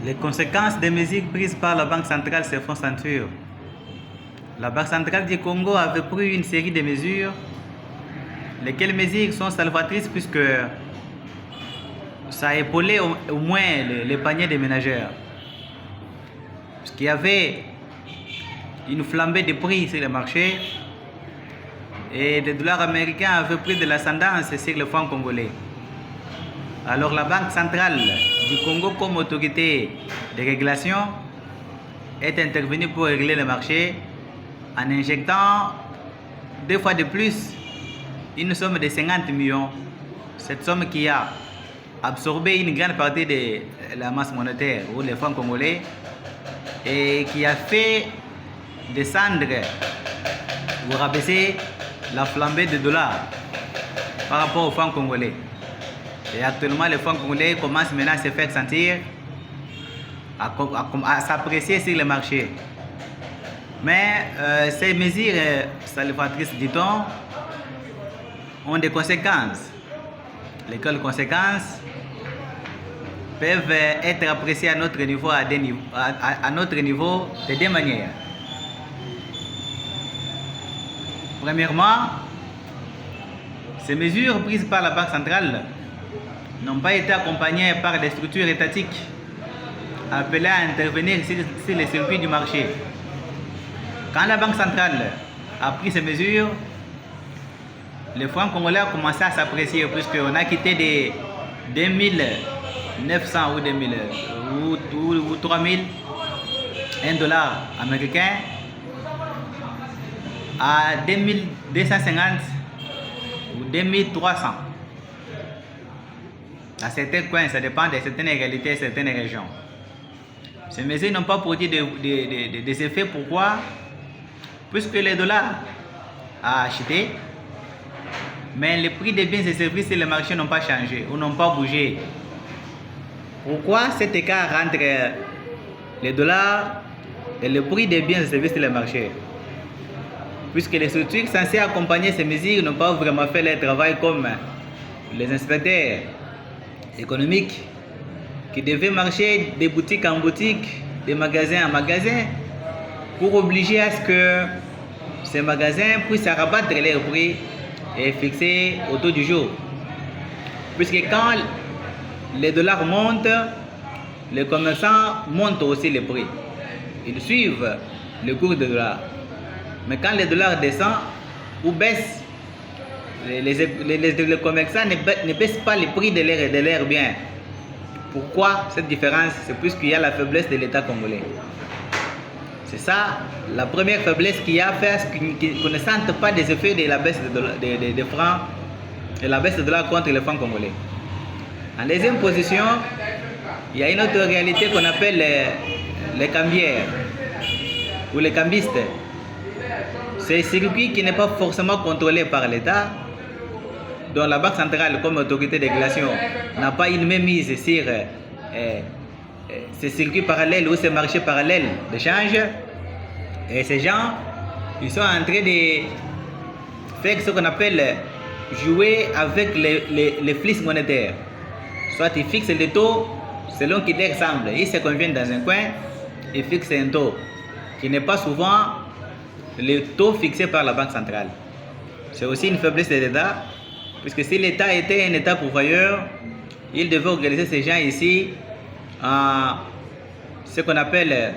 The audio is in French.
Les conséquences des mesures prises par la Banque centrale se font sentir. La Banque centrale du Congo avait pris une série de mesures, lesquelles mesures sont salvatrices puisque ça a épaulé au moins les paniers des ménagères. Parce qu'il y avait une flambée de prix sur le marché et le dollar américain avait pris de l'ascendance sur le franc congolais. Alors la Banque centrale du Congo, comme autorité de régulation, est intervenue pour régler le marché en injectant 2 fois de plus une somme de 50 millions. Cette somme qui a absorbé une grande partie de la masse monétaire ou les francs congolais et qui a fait descendre ou rabaisser la flambée de dollars par rapport aux francs congolais. Et actuellement, les francs congolais commencent maintenant à se faire sentir, à s'apprécier sur le marché. Mais ces mesures salvatrices, dit-on, ont des conséquences. Lesquelles conséquences peuvent être appréciées à notre niveau, de 2 manières. Premièrement, ces mesures prises par la Banque centrale n'ont pas été accompagnées par des structures étatiques appelées à intervenir sur les circuits du marché. Quand la Banque centrale a pris ces mesures, le franc congolais a commencé à s'apprécier puisqu'on a quitté des 2900 ou 3000 $1 américain à 2250 ou 2300. À certains coins, ça dépend de certaines réalités, certaines régions. Ces mesures n'ont pas produit des effets. Pourquoi? Puisque le dollar a acheté, mais les prix des biens et services sur le marché n'ont pas changé ou n'ont pas bougé. Pourquoi cet écart entre le dollar et le prix des biens et services sur le marché? Puisque les structures censées accompagner ces mesures n'ont pas vraiment fait leur travail comme les inspecteurs économiques qui devaient marcher de boutique en boutique, de magasin en magasin, pour obliger à ce que ces magasins puissent rabattre leurs prix et fixer au taux du jour. Puisque quand les dollars montent, les commerçants montent aussi les prix. Ils suivent le cours du dollar. Mais quand le dollar descend ou baisse, les commerçants ne baissent pas les prix de leurs biens. Pourquoi cette différence? C'est puisqu'il y a la faiblesse de l'État congolais. C'est ça la première faiblesse qui a fait qu'on ne sente pas des effets de la baisse des francs et la baisse de dollar contre les francs congolais. En deuxième position, il y a une autre réalité qu'on appelle les cambières ou les cambistes. C'est un circuit qui n'est pas forcément contrôlé par l'État, dont la Banque centrale, comme autorité de régulation, n'a pas une même mise sur ces circuits parallèles ou ces marchés parallèles d'échange. Et ces gens, ils sont en train de faire ce qu'on appelle jouer avec les flux monétaires. Soit ils fixent le taux selon qu'il leur semble. Ils se conviennent dans un coin, ils fixent un taux qui n'est pas souvent le taux fixé par la Banque centrale. C'est aussi une faiblesse de l'État, puisque si l'État était un État pourvoyeur, il devait organiser ces gens ici en ce qu'on appelle